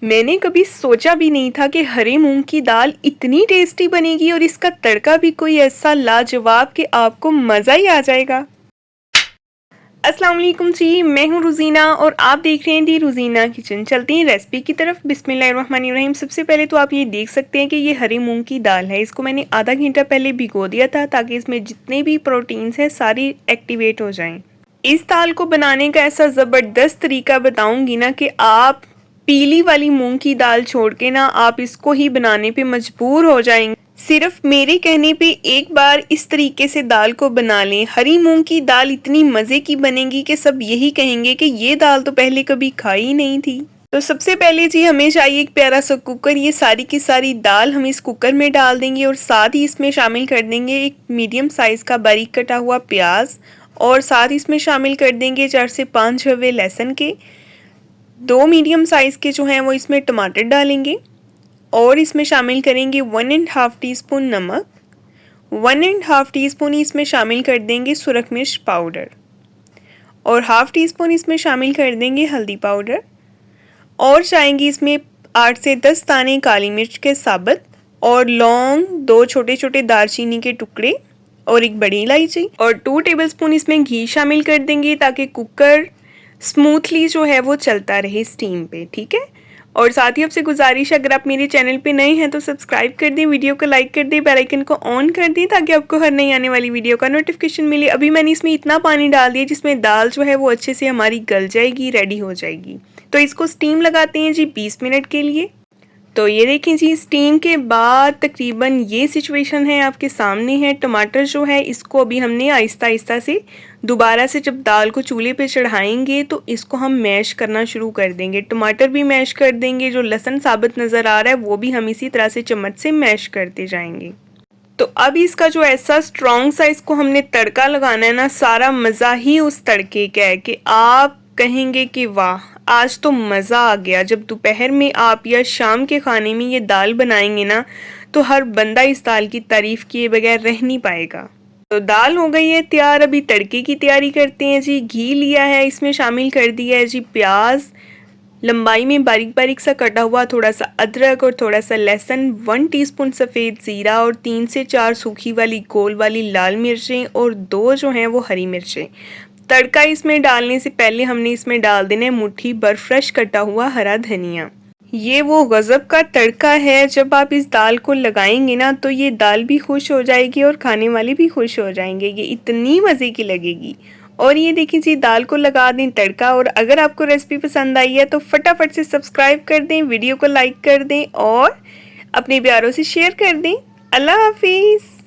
मैंने कभी सोचा भी नहीं था कि हरे मूंग की दाल इतनी टेस्टी बनेगी और इसका तड़का भी कोई ऐसा लाजवाब कि आपको मज़ा ही आ जाएगा। अस्सलाम वालेकुम जी, मैं हूँ रुजीना और आप देख रहे हैं दी रुजीना किचन। चलते हैं रेसिपी की तरफ। बिस्मिल्लाहिर्रहमानिर्रहीम। सबसे पहले तो आप ये देख सकते हैं कि ये हरे मूंग की दाल है। इसको मैंने आधा घंटा पहले भिगो दिया था ताकि इसमें जितने भी प्रोटीन्स हैं सारी एक्टिवेट हो जाएं। इस दाल को बनाने का ऐसा ज़बरदस्त तरीका बताऊंगी ना कि आप पीली वाली मूंग की दाल छोड़ के ना आप इसको ही बनाने पे मजबूर हो जाएंगे। सिर्फ मेरे कहने पे एक बार इस तरीके से दाल को बना लें। हरी मूंग की दाल इतनी मज़े की बनेगी कि सब यही कहेंगे कि ये दाल तो पहले कभी खाई ही नहीं थी। तो सबसे पहले जी हमें चाहिए एक प्यारा सा कुकर। ये सारी की सारी दाल हम इस कुकर में डाल देंगे और साथ ही इसमें शामिल कर देंगे एक मीडियम साइज़ का बारीक कटा हुआ प्याज और साथ ही इसमें शामिल कर देंगे 4 से 5 छवे लहसुन के। 2 मीडियम साइज़ के जो हैं वो इसमें टमाटर डालेंगे और इसमें शामिल करेंगे 1.5 टीस्पून नमक, 1.5 टीस्पून इसमें शामिल कर देंगे सुरख मिर्च पाउडर और हाफ टी स्पून इसमें शामिल कर देंगे हल्दी पाउडर और चाहेंगे इसमें 8 से 10 दाने काली मिर्च के साबुत और लौंग, 2 छोटे छोटे दालचीनी के टुकड़े और एक बड़ी इलायची और 2 टेबलस्पून इसमें घी शामिल कर देंगे ताकि कुकर स्मूथली जो है वो चलता रहे स्टीम पे। ठीक है। और साथ ही आपसे गुजारिश है, अगर आप मेरे चैनल पे नए हैं तो सब्सक्राइब कर दें, वीडियो को लाइक कर दें, बेल आइकन को ऑन कर दें ताकि आपको हर नई आने वाली वीडियो का नोटिफिकेशन मिले। अभी मैंने इसमें इतना पानी डाल दिया जिसमें दाल जो है वो अच्छे से हमारी गल जाएगी, रेडी हो जाएगी। तो इसको स्टीम लगाते हैं जी 20 मिनट के लिए। तो ये देखें जी, स्टीम के बाद तकरीबन ये सिचुएशन है आपके सामने है। टमाटर जो है इसको अभी हमने आहिस्ता आहिस्ता से दोबारा से जब दाल को चूल्हे पे चढ़ाएंगे तो इसको हम मैश करना शुरू कर देंगे। टमाटर भी मैश कर देंगे, जो लहसुन साबुत नज़र आ रहा है वो भी हम इसी तरह से चम्मच से मैश करते जाएंगे। तो अब इसका जो ऐसा स्ट्रॉन्ग सा इसको हमने तड़का लगाना है ना, सारा मज़ा ही उस तड़के का है कि आप कहेंगे कि वाह आज तो मज़ा आ गया। जब दोपहर में आप या शाम के खाने में ये दाल बनाएंगे ना तो हर बंदा इस दाल की तारीफ़ किए बगैर रह नहीं पाएगा। तो दाल हो गई है तैयार, अभी तड़के की तैयारी करते हैं जी। घी लिया है, इसमें शामिल कर दिया है जी प्याज, लंबाई में बारीक बारीक सा कटा हुआ थोड़ा सा अदरक और थोड़ा सा लहसुन, 1 टीस्पून सफ़ेद ज़ीरा और 3 से 4 सूखी वाली गोल वाली लाल मिर्चें और 2 जो हैं वो हरी मिर्चें। तड़का इसमें डालने से पहले हमने इसमें डाल देना है मुट्ठी भर फ्रेश कटा हुआ हरा धनिया। ये वो गज़ब का तड़का है, जब आप इस दाल को लगाएंगे ना तो ये दाल भी खुश हो जाएगी और खाने वाले भी खुश हो जाएंगे। ये इतनी मज़े की लगेगी। और ये देखिए जी, दाल को लगा दें तड़का। और अगर आपको रेसिपी पसंद आई है तो फटाफट से सब्सक्राइब कर दें, वीडियो को लाइक कर दें और अपने प्यारों से शेयर कर दें। अल्लाह हाफिज़।